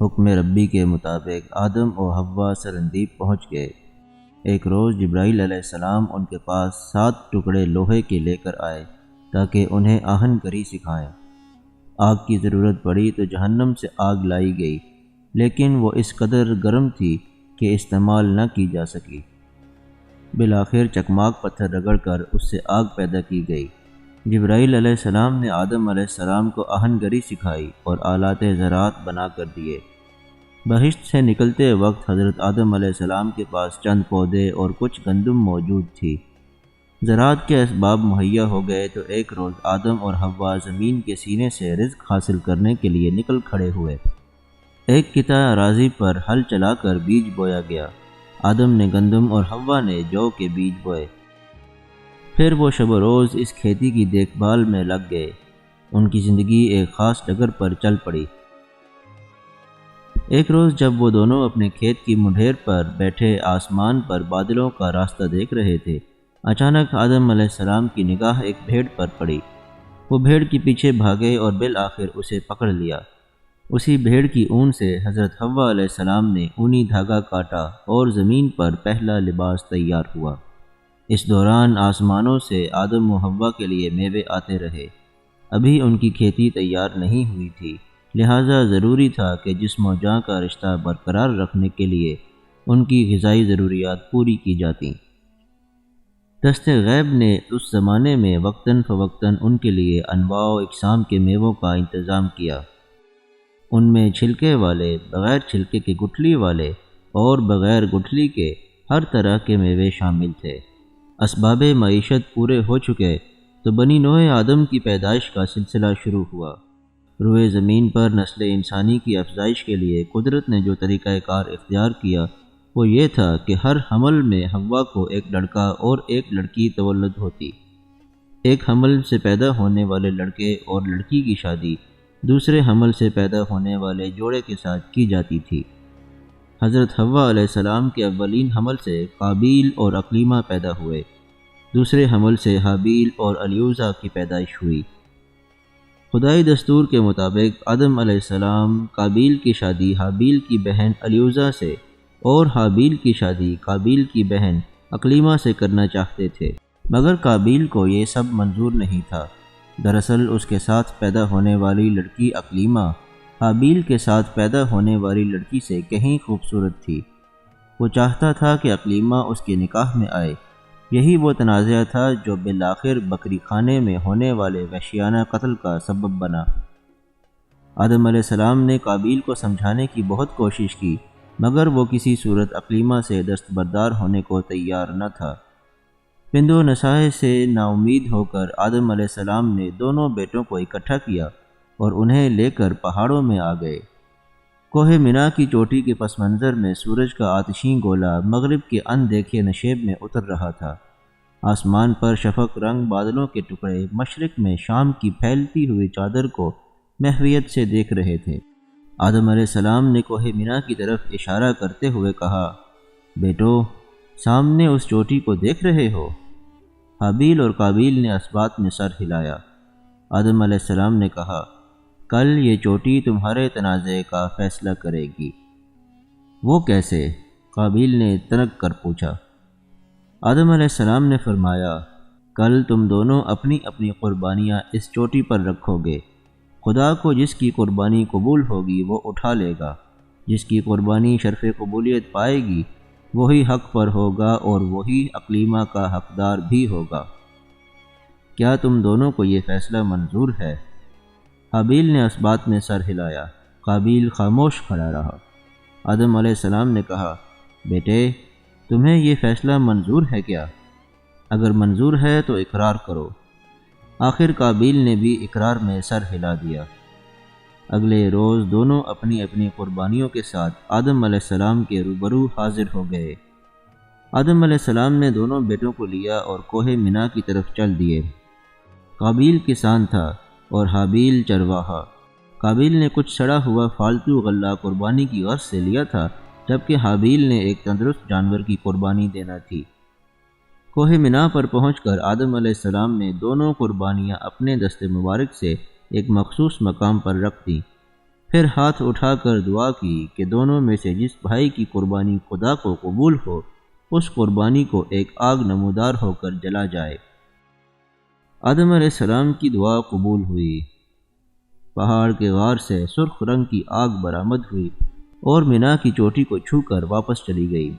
حکم ربی کے مطابق آدم و حوا سرندیب پہنچ گئے۔ ایک روز جبرائیل علیہ السلام ان کے پاس 7 ٹکڑے لوہے کے لے کر آئے تاکہ انہیں آہن گری سکھائیں۔ آگ کی ضرورت پڑی تو جہنم سے آگ لائی گئی، لیکن وہ اس قدر گرم تھی کہ استعمال نہ کی جا سکی۔ بالآخر چکماک پتھر رگڑ کر اس سے آگ پیدا کی گئی۔ جبرائیل علیہ السلام نے آدم علیہ السلام کو آہن گری سکھائی اور آلات زراعت بنا کر دیے۔ بہشت سے نکلتے وقت حضرت آدم علیہ السلام کے پاس چند پودے اور کچھ گندم موجود تھی۔ زراعت کے اسباب مہیا ہو گئے تو ایک روز آدم اور حوا زمین کے سینے سے رزق حاصل کرنے کے لیے نکل کھڑے ہوئے۔ ایک قطع اراضی پر ہل چلا کر بیج بویا گیا۔ آدم نے گندم اور حوا نے جو کے بیج بوئے۔ پھر وہ شب و روز اس کھیتی کی دیکھ بھال میں لگ گئے۔ ان کی زندگی ایک خاص ڈگر پر چل پڑی۔ ایک روز جب وہ دونوں اپنے کھیت کی منڈھیر پر بیٹھے آسمان پر بادلوں کا راستہ دیکھ رہے تھے، اچانک آدم علیہ السلام کی نگاہ ایک بھیڑ پر پڑی۔ وہ بھیڑ کے پیچھے بھاگے اور بالآخر اسے پکڑ لیا۔ اسی بھیڑ کی اون سے حضرت حوا علیہ السلام نے اونی دھاگا کاٹا اور زمین پر پہلا لباس تیار ہوا۔ اس دوران آسمانوں سے آدم و حوا کے لیے میوے آتے رہے۔ ابھی ان کی کھیتی تیار نہیں ہوئی تھی، لہٰذا ضروری تھا کہ جسم و جاں کا رشتہ برقرار رکھنے کے لیے ان کی غذائی ضروریات پوری کی جاتیں۔ دست غیب نے اس زمانے میں وقتاً فوقتاً ان کے لیے انواع و اقسام کے میووں کا انتظام کیا۔ ان میں چھلکے والے، بغیر چھلکے کے گٹھلی والے اور بغیر گٹھلی کے ہر طرح کے میوے شامل تھے۔ اسباب معیشت پورے ہو چکے تو بنی نوع آدم کی پیدائش کا سلسلہ شروع ہوا۔ روئے زمین پر نسل انسانی کی افزائش کے لیے قدرت نے جو طریقہ کار اختیار کیا وہ یہ تھا کہ ہر حمل میں حوا کو ایک لڑکا اور ایک لڑکی تولد ہوتی۔ ایک حمل سے پیدا ہونے والے لڑکے اور لڑکی کی شادی دوسرے حمل سے پیدا ہونے والے جوڑے کے ساتھ کی جاتی تھی۔ حضرت حوا علیہ السلام کے اولین حمل سے قابیل اور اقلیمہ پیدا ہوئے۔ دوسرے حمل سے حابیل اور الیوزا کی پیدائش ہوئی۔ خدائی دستور کے مطابق آدم علیہ السلام قابیل کی شادی حابیل کی بہن الیوزا سے اور حابیل کی شادی قابیل کی بہن اقلیمہ سے کرنا چاہتے تھے، مگر قابیل کو یہ سب منظور نہیں تھا۔ دراصل اس کے ساتھ پیدا ہونے والی لڑکی اقلیمہ حابیل کے ساتھ پیدا ہونے والی لڑکی سے کہیں خوبصورت تھی۔ وہ چاہتا تھا کہ اقلیمہ اس کے نکاح میں آئے۔ یہی وہ تنازعہ تھا جو بالآخر بکری خانے میں ہونے والے وحشیانہ قتل کا سبب بنا۔ آدم علیہ السلام نے قابیل کو سمجھانے کی بہت کوشش کی، مگر وہ کسی صورت اقلیمہ سے دستبردار ہونے کو تیار نہ تھا۔ پند و نصائح سے نا امید ہو کر آدم علیہ السلام نے دونوں بیٹوں کو اکٹھا کیا اور انہیں لے کر پہاڑوں میں آ گئے۔ کوہ مینا کی چوٹی کے پس منظر میں سورج کا آتشین گولا مغرب کے اندیکھے نشیب میں اتر رہا تھا۔ آسمان پر شفق رنگ بادلوں کے ٹکڑے مشرق میں شام کی پھیلتی ہوئی چادر کو محویت سے دیکھ رہے تھے۔ آدم علیہ السلام نے کوہ مینا کی طرف اشارہ کرتے ہوئے کہا، بیٹو، سامنے اس چوٹی کو دیکھ رہے ہو؟ حابیل اور قابیل نے اسبات میں سر ہلایا۔ آدم علیہ السلام نے کہا، کل یہ چوٹی تمہارے تنازع کا فیصلہ کرے گی۔ وہ کیسے؟ قابیل نے تنک کر پوچھا۔ آدم علیہ السلام نے فرمایا، کل تم دونوں اپنی اپنی قربانیاں اس چوٹی پر رکھو گے۔ خدا کو جس کی قربانی قبول ہوگی وہ اٹھا لے گا، جس کی قربانی شرف قبولیت پائے گی وہی حق پر ہوگا اور وہی اقلیمہ کا حقدار بھی ہوگا۔ کیا تم دونوں کو یہ فیصلہ منظور ہے؟ حابیل نے اسبات میں سر ہلایا۔ قابیل خاموش کھڑا رہا۔ آدم علیہ السلام نے کہا، بیٹے، تمہیں یہ فیصلہ منظور ہے کیا؟ اگر منظور ہے تو اقرار کرو۔ آخر قابیل نے بھی اقرار میں سر ہلا دیا۔ اگلے روز دونوں اپنی اپنی قربانیوں کے ساتھ آدم علیہ السلام کے روبرو حاضر ہو گئے۔ آدم علیہ السلام نے دونوں بیٹوں کو لیا اور کوہ مینا کی طرف چل دیے۔ قابیل کسان تھا اور حابیل چرواہا۔ قابیل نے کچھ سڑا ہوا فالتو غلہ قربانی کی غرض سے لیا تھا، جبکہ حابیل نے ایک تندرست جانور کی قربانی دینا تھی۔ کوہ مینا پر پہنچ کر آدم علیہ السلام نے دونوں قربانیاں اپنے دست مبارک سے ایک مخصوص مقام پر رکھ دیں۔ پھر ہاتھ اٹھا کر دعا کی کہ دونوں میں سے جس بھائی کی قربانی خدا کو قبول ہو اس قربانی کو ایک آگ نمودار ہو کر جلا جائے۔ آدم علیہ السلام کی دعا قبول ہوئی۔ پہاڑ کے غار سے سرخ رنگ کی آگ برآمد ہوئی اور مینا کی چوٹی کو چھو کر واپس چلی گئی۔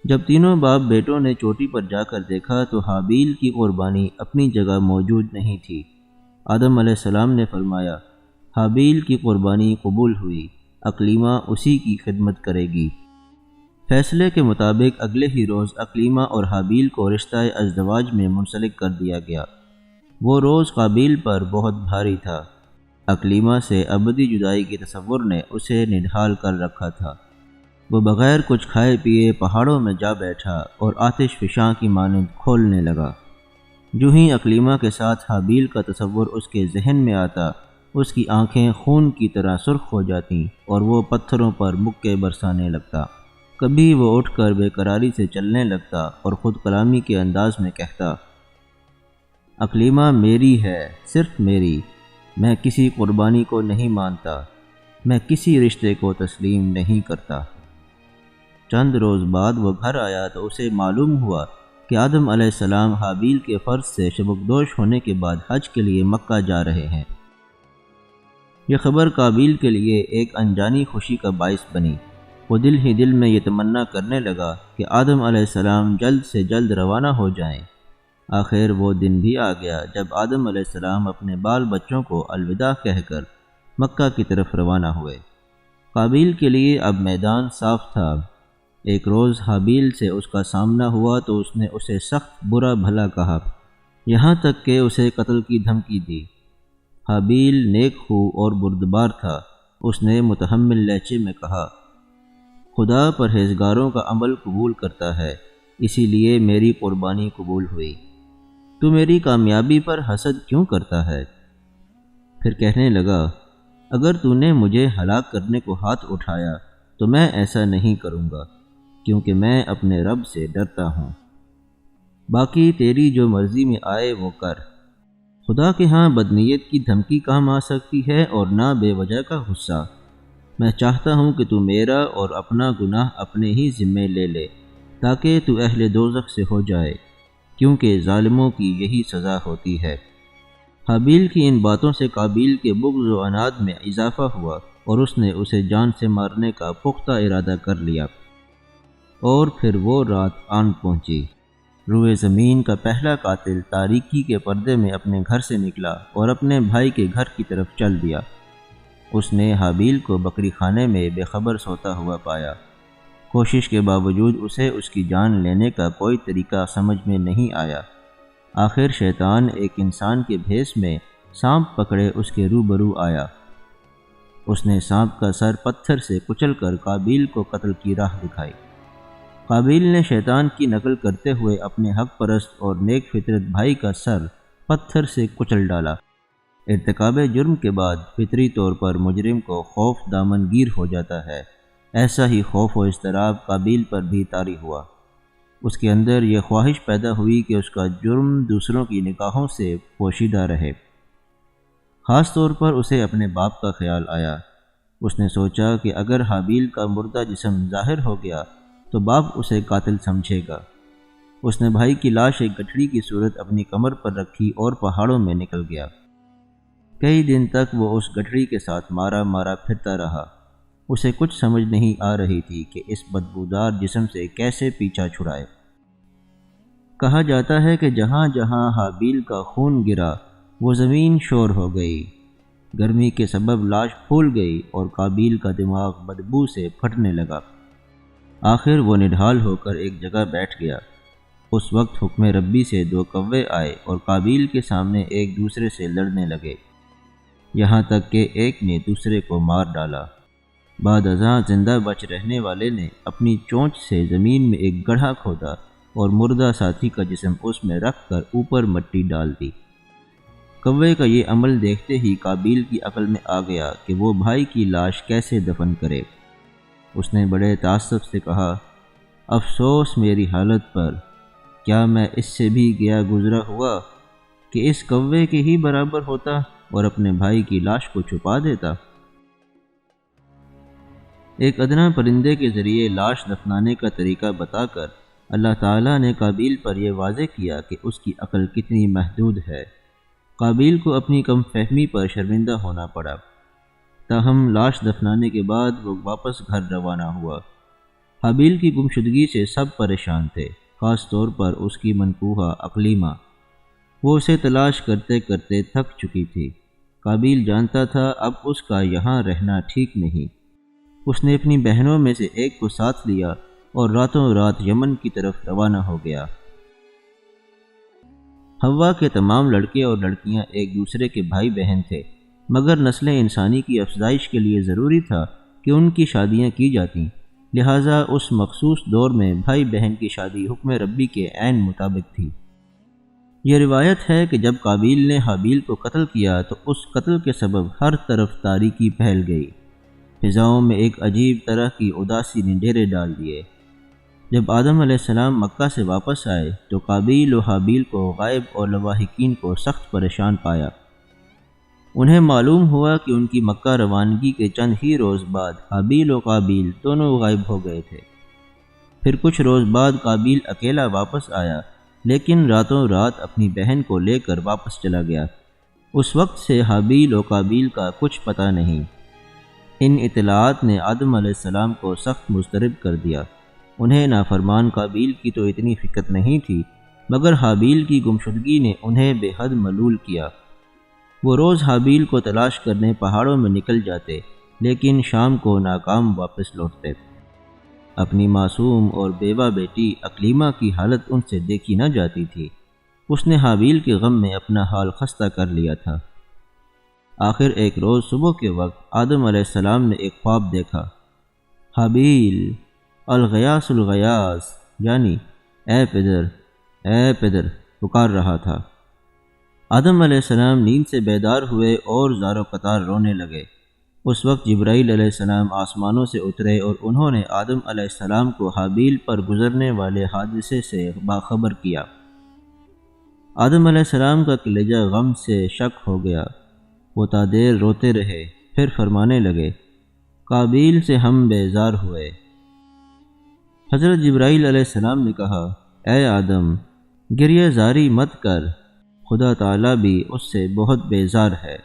جب تینوں باپ بیٹوں نے چوٹی پر جا کر دیکھا تو حابیل کی قربانی اپنی جگہ موجود نہیں تھی۔ آدم علیہ السلام نے فرمایا، حابیل کی قربانی قبول ہوئی، اقلیمہ اسی کی خدمت کرے گی۔ فیصلے کے مطابق اگلے ہی روز اقلیمہ اور حابیل کو رشتہ ازدواج میں منسلک کر دیا گیا۔ وہ روز قابیل پر بہت بھاری تھا۔ اقلیمہ سے ابدی جدائی کے تصور نے اسے نڈھال کر رکھا تھا۔ وہ بغیر کچھ کھائے پیے پہاڑوں میں جا بیٹھا اور آتش فشاں کی مانند کھولنے لگا۔ جو ہی اقلیمہ کے ساتھ حابیل کا تصور اس کے ذہن میں آتا، اس کی آنکھیں خون کی طرح سرخ ہو جاتیں اور وہ پتھروں پر مکے برسانے لگتا۔ کبھی وہ اٹھ کر بے قراری سے چلنے لگتا اور خود کلامی کے انداز میں کہتا، اقلیمہ میری ہے، صرف میری، میں کسی قربانی کو نہیں مانتا، میں کسی رشتے کو تسلیم نہیں کرتا۔ چند روز بعد وہ گھر آیا تو اسے معلوم ہوا کہ آدم علیہ السلام حابیل کے فرض سے شبکدوش ہونے کے بعد حج کے لیے مکہ جا رہے ہیں۔ یہ خبر قابیل کے لیے ایک انجانی خوشی کا باعث بنی۔ وہ دل ہی دل میں یہ تمنا کرنے لگا کہ آدم علیہ السلام جلد سے جلد روانہ ہو جائیں۔ آخر وہ دن بھی آ گیا جب آدم علیہ السلام اپنے بال بچوں کو الوداع کہہ کر مکہ کی طرف روانہ ہوئے۔ قابیل کے لیے اب میدان صاف تھا۔ ایک روز حابیل سے اس کا سامنا ہوا تو اس نے اسے سخت برا بھلا کہا، یہاں تک کہ اسے قتل کی دھمکی دی۔ حابیل نیک خو اور بردبار تھا۔ اس نے متحمل لہجے میں کہا، خدا پرہیزگاروں کا عمل قبول کرتا ہے، اسی لیے میری قربانی قبول ہوئی۔ تو میری کامیابی پر حسد کیوں کرتا ہے؟ پھر کہنے لگا، اگر تو نے مجھے ہلاک کرنے کو ہاتھ اٹھایا تو میں ایسا نہیں کروں گا، کیونکہ میں اپنے رب سے ڈرتا ہوں۔ باقی تیری جو مرضی میں آئے وہ کر۔ خدا کے ہاں بدنیت کی دھمکی کام آ سکتی ہے اور نہ بے وجہ کا غصہ۔ میں چاہتا ہوں کہ تو میرا اور اپنا گناہ اپنے ہی ذمے لے لے تاکہ تو اہل دوزخ سے ہو جائے، کیونکہ ظالموں کی یہی سزا ہوتی ہے۔ حابیل کی ان باتوں سے قابیل کے بغض و عناد میں اضافہ ہوا اور اس نے اسے جان سے مارنے کا پختہ ارادہ کر لیا۔ اور پھر وہ رات آن پہنچی۔ روئے زمین کا پہلا قاتل تاریکی کے پردے میں اپنے گھر سے نکلا اور اپنے بھائی کے گھر کی طرف چل دیا۔ اس نے حابیل کو بکری خانے میں بے خبر سوتا ہوا پایا۔ کوشش کے باوجود اسے اس کی جان لینے کا کوئی طریقہ سمجھ میں نہیں آیا۔ آخر شیطان ایک انسان کے بھیس میں سانپ پکڑے اس کے روبرو آیا۔ اس نے سانپ کا سر پتھر سے کچل کر قابیل کو قتل کی راہ دکھائی۔ قابیل نے شیطان کی نقل کرتے ہوئے اپنے حق پرست اور نیک فطرت بھائی کا سر پتھر سے کچل ڈالا۔ ارتکاب جرم کے بعد فطری طور پر مجرم کو خوف دامن گیر ہو جاتا ہے۔ ایسا ہی خوف و اضطراب قابیل پر بھی طاری ہوا۔ اس کے اندر یہ خواہش پیدا ہوئی کہ اس کا جرم دوسروں کی نگاہوں سے پوشیدہ رہے۔ خاص طور پر اسے اپنے باپ کا خیال آیا۔ اس نے سوچا کہ اگر حابیل کا مردہ جسم ظاہر ہو گیا تو باپ اسے قاتل سمجھے گا۔ اس نے بھائی کی لاش ایک گٹھڑی کی صورت اپنی کمر پر رکھی اور پہاڑوں میں نکل گیا۔ کئی دن تک وہ اس گٹھڑی کے ساتھ مارا مارا پھرتا رہا۔ اسے کچھ سمجھ نہیں آ رہی تھی کہ اس بدبودار جسم سے کیسے پیچھا چھڑائے۔ کہا جاتا ہے کہ جہاں جہاں حابیل کا خون گرا وہ زمین شور ہو گئی۔ گرمی کے سبب لاش پھول گئی اور قابیل کا دماغ بدبو سے پھٹنے لگا۔ آخر وہ نڈھال ہو کر ایک جگہ بیٹھ گیا۔ اس وقت حکم ربی سے 2 کوے آئے اور قابیل کے سامنے ایک دوسرے سے لڑنے لگے، یہاں تک کہ ایک نے دوسرے کو مار ڈالا۔ بعد ازاں زندہ بچ رہنے والے نے اپنی چونچ سے زمین میں ایک گڑھا کھودا اور مردہ ساتھی کا جسم اس میں رکھ کر اوپر مٹی ڈال دی۔ کوے کا یہ عمل دیکھتے ہی قابیل کی عقل میں آ گیا کہ وہ بھائی کی لاش کیسے دفن کرے۔ اس نے بڑے تعصب سے کہا، افسوس میری حالت پر، کیا میں اس سے بھی گیا گزرا ہوا کہ اس کوے کے ہی برابر ہوتا اور اپنے بھائی کی لاش کو چھپا دیتا۔ ایک ادنا پرندے کے ذریعے لاش دفنانے کا طریقہ بتا کر اللہ تعالیٰ نے قابیل پر یہ واضح کیا کہ اس کی عقل کتنی محدود ہے۔ قابیل کو اپنی کم فہمی پر شرمندہ ہونا پڑا، تاہم لاش دفنانے کے بعد وہ واپس گھر روانہ ہوا۔ حابیل کی گمشدگی سے سب پریشان تھے، خاص طور پر اس کی منکوحہ اقلیمہ۔ وہ اسے تلاش کرتے کرتے تھک چکی تھی۔ قابیل جانتا تھا اب اس کا یہاں رہنا ٹھیک نہیں۔ اس نے اپنی بہنوں میں سے ایک کو ساتھ لیا اور راتوں رات یمن کی طرف روانہ ہو گیا۔ حوا کے تمام لڑکے اور لڑکیاں ایک دوسرے کے بھائی بہن تھے، مگر نسل انسانی کی افزائش کے لیے ضروری تھا کہ ان کی شادیاں کی جاتیں، لہٰذا اس مخصوص دور میں بھائی بہن کی شادی حکم ربی کے عین مطابق تھی۔ یہ روایت ہے کہ جب قابیل نے حابیل کو قتل کیا تو اس قتل کے سبب ہر طرف تاریکی پھیل گئی۔ فضاؤں میں ایک عجیب طرح کی اداسی نے ڈیرے ڈال دیے۔ جب آدم علیہ السلام مکہ سے واپس آئے تو قابیل و حابیل کو غائب اور لواحقین کو سخت پریشان پایا۔ انہیں معلوم ہوا کہ ان کی مکہ روانگی کے چند ہی روز بعد حابیل و قابیل دونوں غائب ہو گئے تھے۔ پھر کچھ روز بعد قابیل اکیلا واپس آیا، لیکن راتوں رات اپنی بہن کو لے کر واپس چلا گیا۔ اس وقت سے حابیل و قابیل کا کچھ پتہ نہیں۔ ان اطلاعات نے آدم علیہ السلام کو سخت مضطرب کر دیا۔ انہیں نافرمان قابیل کی تو اتنی فکر نہیں تھی، مگر حابیل کی گمشدگی نے انہیں بے حد ملول کیا۔ وہ روز حابیل کو تلاش کرنے پہاڑوں میں نکل جاتے، لیکن شام کو ناکام واپس لوٹتے۔ اپنی معصوم اور بیوہ بیٹی اقلیمہ کی حالت ان سے دیکھی نہ جاتی تھی۔ اس نے حابیل کے غم میں اپنا حال خستہ کر لیا تھا۔ آخر ایک روز صبح کے وقت آدم علیہ السلام نے ایک خواب دیکھا۔ حابیل الغیاث الغیاث یعنی اے پدر پکار رہا تھا۔ آدم علیہ السلام نیند سے بیدار ہوئے اور زار و قطار رونے لگے۔ اس وقت جبرائیل علیہ السلام آسمانوں سے اترے اور انہوں نے آدم علیہ السلام کو حابیل پر گزرنے والے حادثے سے باخبر کیا۔ آدم علیہ السلام کا کلیجہ غم سے شک ہو گیا۔ وہ تا دیر روتے رہے، پھر فرمانے لگے، قابیل سے ہم بیزار ہوئے۔ حضرت جبرائیل علیہ السلام نے کہا، اے آدم، گریہ زاری مت کر، خدا تعالیٰ بھی اس سے بہت بیزار ہے۔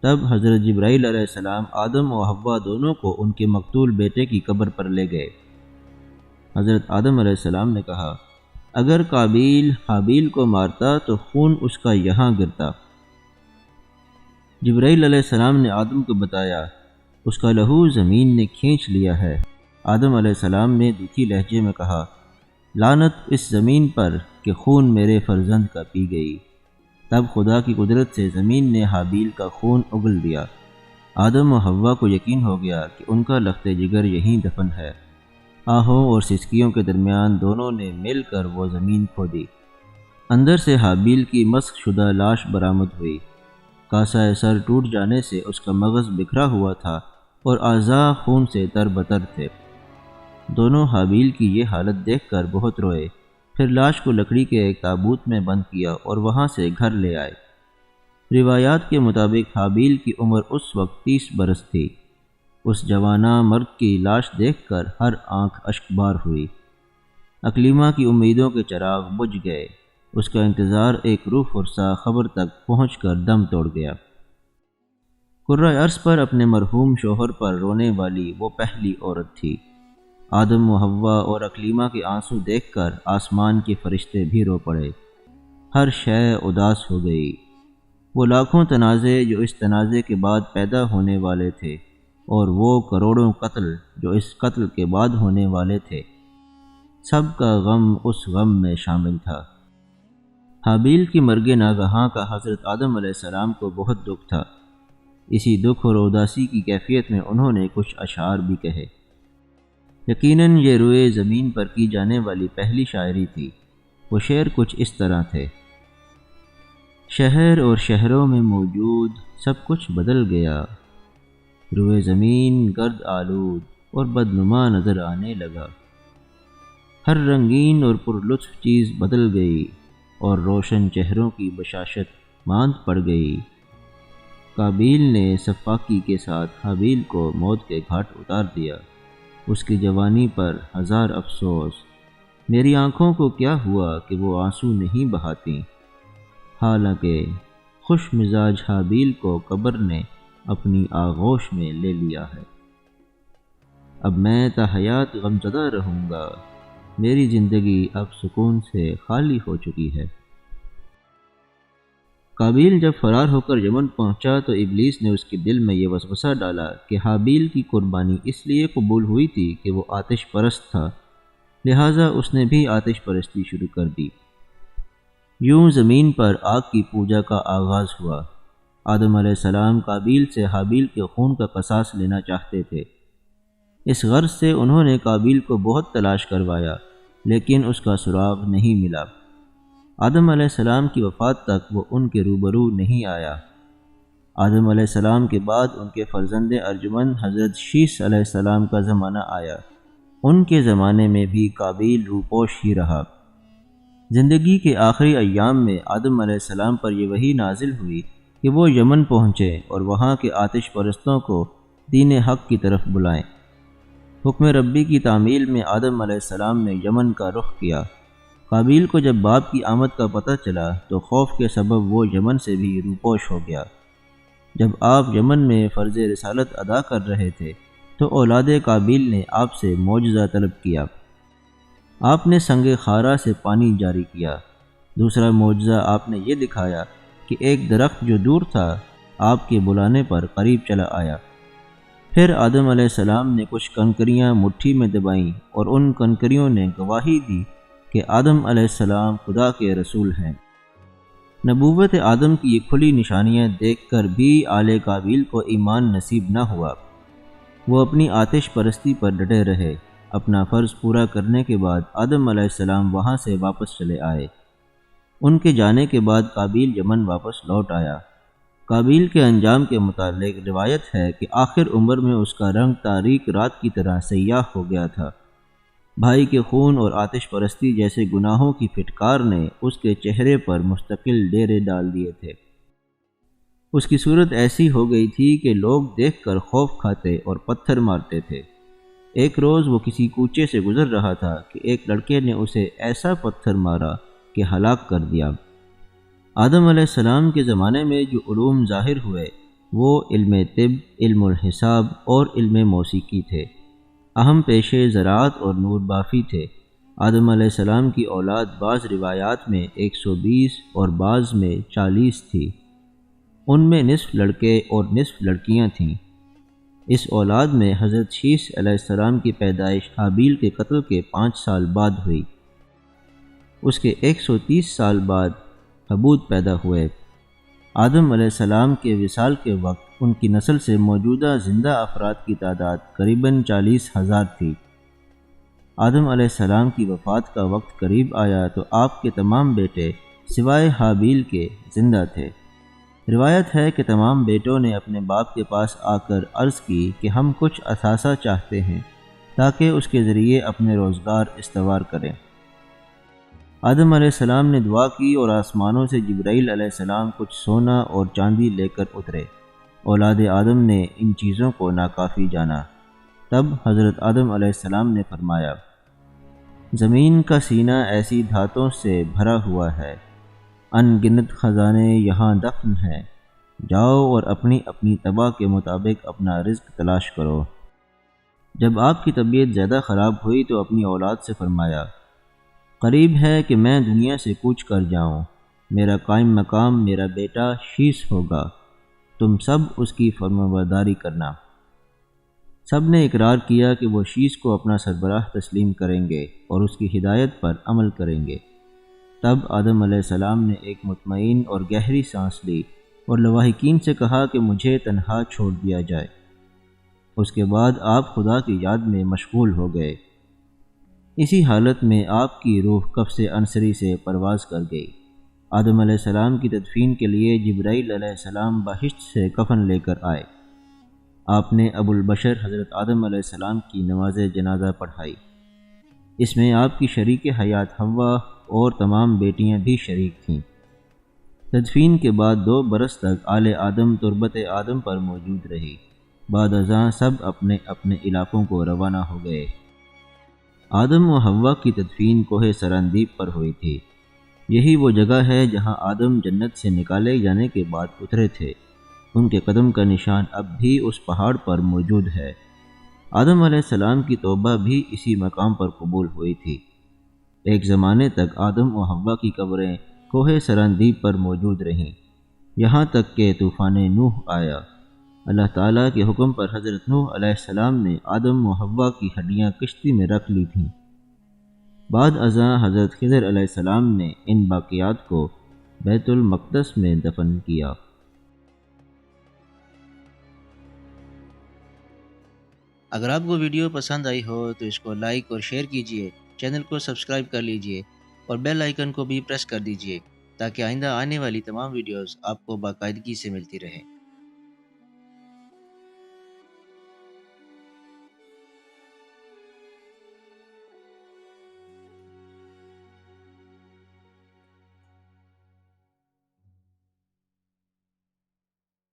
تب حضرت جبرائیل علیہ السلام آدم و حوا دونوں کو ان کے مقتول بیٹے کی قبر پر لے گئے۔ حضرت آدم علیہ السلام نے کہا، اگر قابیل حابیل کو مارتا تو خون اس کا یہاں گرتا۔ جبرائیل علیہ السلام نے آدم کو بتایا، اس کا لہو زمین نے کھینچ لیا ہے۔ آدم علیہ السلام نے دکھی لہجے میں کہا، لعنت اس زمین پر کہ خون میرے فرزند کا پی گئی۔ تب خدا کی قدرت سے زمین نے حابیل کا خون اگل دیا۔ آدم و حوا کو یقین ہو گیا کہ ان کا لخت جگر یہیں دفن ہے۔ آہوں اور سسکیوں کے درمیان دونوں نے مل کر وہ زمین کھودی۔ اندر سے حابیل کی مسخ شدہ لاش برآمد ہوئی۔ کاسہ سر ٹوٹ جانے سے اس کا مغز بکھرا ہوا تھا اور اعضاء خون سے تر بتر تھے۔ دونوں حابیل کی یہ حالت دیکھ کر بہت روئے، پھر لاش کو لکڑی کے ایک تابوت میں بند کیا اور وہاں سے گھر لے آئے۔ روایات کے مطابق حابیل کی عمر اس وقت 30 برس تھی۔ اس جوانہ مرد کی لاش دیکھ کر ہر آنکھ اشکبار ہوئی۔ اقلیمہ کی امیدوں کے چراغ بجھ گئے۔ اس کا انتظار ایک روح فرسا خبر تک پہنچ کر دم توڑ گیا۔ کرۂ ارض پر اپنے مرحوم شوہر پر رونے والی وہ پہلی عورت تھی۔ آدم و حوا اور اقلیمہ کے آنسو دیکھ کر آسمان کے فرشتے بھی رو پڑے۔ ہر شے اداس ہو گئی۔ وہ لاکھوں تنازع جو اس تنازع کے بعد پیدا ہونے والے تھے، اور وہ کروڑوں قتل جو اس قتل کے بعد ہونے والے تھے، سب کا غم اس غم میں شامل تھا۔ حابیل کی مرگ ناگہاں کا حضرت آدم علیہ السلام کو بہت دکھ تھا۔ اسی دکھ اور اداسی کی کیفیت میں انہوں نے کچھ اشعار بھی کہے۔ یقیناً یہ روئے زمین پر کی جانے والی پہلی شاعری تھی۔ وہ شعر کچھ اس طرح تھے، شہر اور شہروں میں موجود سب کچھ بدل گیا، روئے زمین گرد آلود اور بدنما نظر آنے لگا، ہر رنگین اور پرلطف چیز بدل گئی اور روشن چہروں کی بشاشت ماند پڑ گئی۔ قابیل نے سفاکی کے ساتھ حابیل کو موت کے گھاٹ اتار دیا۔ اس کی جوانی پر ہزار افسوس، میری آنکھوں کو کیا ہوا کہ وہ آنسو نہیں بہاتیں، حالانکہ خوش مزاج حابیل کو قبر نے اپنی آغوش میں لے لیا ہے۔ اب میں تا حیات غمزدہ رہوں گا، میری زندگی اب سکون سے خالی ہو چکی ہے۔ قابیل جب فرار ہو کر یمن پہنچا تو ابلیس نے اس کے دل میں یہ وسوسہ ڈالا کہ حابیل کی قربانی اس لیے قبول ہوئی تھی کہ وہ آتش پرست تھا، لہٰذا اس نے بھی آتش پرستی شروع کر دی۔ یوں زمین پر آگ کی پوجا کا آغاز ہوا۔ آدم علیہ السلام قابیل سے حابیل کے خون کا قصاص لینا چاہتے تھے۔ اس غرض سے انہوں نے قابیل کو بہت تلاش کروایا، لیکن اس کا سراغ نہیں ملا۔ آدم علیہ السلام کی وفات تک وہ ان کے روبرو نہیں آیا۔ آدم علیہ السلام کے بعد ان کے فرزند ارجمند حضرت شیث علیہ السلام کا زمانہ آیا۔ ان کے زمانے میں بھی قابیل روپوش ہی رہا۔ زندگی کے آخری ایام میں آدم علیہ السلام پر یہ وحی نازل ہوئی کہ وہ یمن پہنچے اور وہاں کے آتش پرستوں کو دین حق کی طرف بلائیں۔ حکم ربی کی تعمیل میں آدم علیہ السلام نے یمن کا رخ کیا۔ قابیل کو جب باپ کی آمد کا پتہ چلا تو خوف کے سبب وہ یمن سے بھی روپوش ہو گیا۔ جب آپ یمن میں فرض رسالت ادا کر رہے تھے تو اولاد قابیل نے آپ سے معجزہ طلب کیا۔ آپ نے سنگ خارا سے پانی جاری کیا۔ دوسرا معجزہ آپ نے یہ دکھایا کہ ایک درخت جو دور تھا آپ کے بلانے پر قریب چلا آیا۔ پھر آدم علیہ السلام نے کچھ کنکریاں مٹھی میں دبائیں اور ان کنکریوں نے گواہی دی کہ آدم علیہ السلام خدا کے رسول ہیں۔ نبوت آدم کی یہ کھلی نشانیاں دیکھ کر بھی آل قابیل کو ایمان نصیب نہ ہوا۔ وہ اپنی آتش پرستی پر ڈٹے رہے۔ اپنا فرض پورا کرنے کے بعد آدم علیہ السلام وہاں سے واپس چلے آئے۔ ان کے جانے کے بعد قابیل یمن واپس لوٹ آیا۔ قابیل کے انجام کے متعلق روایت ہے کہ آخر عمر میں اس کا رنگ تاریک رات کی طرح سیاہ ہو گیا تھا۔ بھائی کے خون اور آتش پرستی جیسے گناہوں کی پھٹکار نے اس کے چہرے پر مستقل ڈیرے ڈال دیے تھے۔ اس کی صورت ایسی ہو گئی تھی کہ لوگ دیکھ کر خوف کھاتے اور پتھر مارتے تھے۔ ایک روز وہ کسی کوچے سے گزر رہا تھا کہ ایک لڑکے نے اسے ایسا پتھر مارا کہ ہلاک کر دیا۔ آدم علیہ السلام کے زمانے میں جو علوم ظاہر ہوئے وہ علم طب، علم الحساب اور علم موسیقی تھے۔ اہم پیشے زراعت اور نور بافی تھے۔ آدم علیہ السلام کی اولاد بعض روایات میں 120 اور بعض میں 40 تھی۔ ان میں نصف لڑکے اور نصف لڑکیاں تھیں۔ اس اولاد میں حضرت شیث علیہ السلام کی پیدائش حابیل کے قتل کے 5 سال بعد ہوئی۔ اس کے 130 سال بعد حبود پیدا ہوئے۔ آدم علیہ السلام کے وصال کے وقت ان کی نسل سے موجودہ زندہ افراد کی تعداد قریباً 40,000 تھی۔ آدم علیہ السلام کی وفات کا وقت قریب آیا تو آپ کے تمام بیٹے سوائے حابیل کے زندہ تھے۔ روایت ہے کہ تمام بیٹوں نے اپنے باپ کے پاس آ کر عرض کی کہ ہم کچھ اثاثہ چاہتے ہیں تاکہ اس کے ذریعے اپنے روزگار استوار کریں۔ آدم علیہ السلام نے دعا کی اور آسمانوں سے جبرائیل علیہ السلام کچھ سونا اور چاندی لے کر اترے۔ اولاد آدم نے ان چیزوں کو ناکافی جانا۔ تب حضرت آدم علیہ السلام نے فرمایا، زمین کا سینہ ایسی دھاتوں سے بھرا ہوا ہے، ان گنت خزانے یہاں دفن ہیں، جاؤ اور اپنی اپنی تباہ کے مطابق اپنا رزق تلاش کرو۔ جب آپ کی طبیعت زیادہ خراب ہوئی تو اپنی اولاد سے فرمایا، قریب ہے کہ میں دنیا سے کوچ کر جاؤں، میرا قائم مقام میرا بیٹا شیث ہوگا، تم سب اس کی فرمانبرداری کرنا۔ سب نے اقرار کیا کہ وہ شیث کو اپنا سربراہ تسلیم کریں گے اور اس کی ہدایت پر عمل کریں گے۔ تب آدم علیہ السلام نے ایک مطمئن اور گہری سانس لی اور لواحقین سے کہا کہ مجھے تنہا چھوڑ دیا جائے۔ اس کے بعد آپ خدا کی یاد میں مشغول ہو گئے۔ اسی حالت میں آپ کی روح قفس عنصری سے پرواز کر گئی۔ آدم علیہ السلام کی تدفین کے لیے جبرائیل علیہ السلام بہشت سے کفن لے کر آئے۔ آپ نے ابو البشر حضرت آدم علیہ السلام کی نماز جنازہ پڑھائی۔ اس میں آپ کی شریک حیات حوا اور تمام بیٹیاں بھی شریک تھیں۔ تدفین کے بعد 2 برس تک آل آدم تربت آدم پر موجود رہی۔ بعد ازاں سب اپنے اپنے علاقوں کو روانہ ہو گئے۔ آدم و حوا کی تدفین کوہ سرندیب پر ہوئی تھی۔ یہی وہ جگہ ہے جہاں آدم جنت سے نکالے جانے کے بعد اترے تھے۔ ان کے قدم کا نشان اب بھی اس پہاڑ پر موجود ہے۔ آدم علیہ السلام کی توبہ بھی اسی مقام پر قبول ہوئی تھی۔ ایک زمانے تک آدم و حوا کی قبریں کوہ سرندیب پر موجود رہیں، یہاں تک کہ طوفان نوح آیا۔ اللہ تعالیٰ کے حکم پر حضرت نوح علیہ السلام نے آدم و حوا کی ہڈیاں کشتی میں رکھ لی تھیں۔ بعد ازاں حضرت خضر علیہ السلام نے ان باقیات کو بیت المقدس میں دفن کیا۔ اگر آپ کو ویڈیو پسند آئی ہو تو اس کو لائک اور شیئر کیجیے، چینل کو سبسکرائب کر لیجیے اور بیل آئیکن کو بھی پریس کر دیجیے تاکہ آئندہ آنے والی تمام ویڈیوز آپ کو باقاعدگی سے ملتی رہیں۔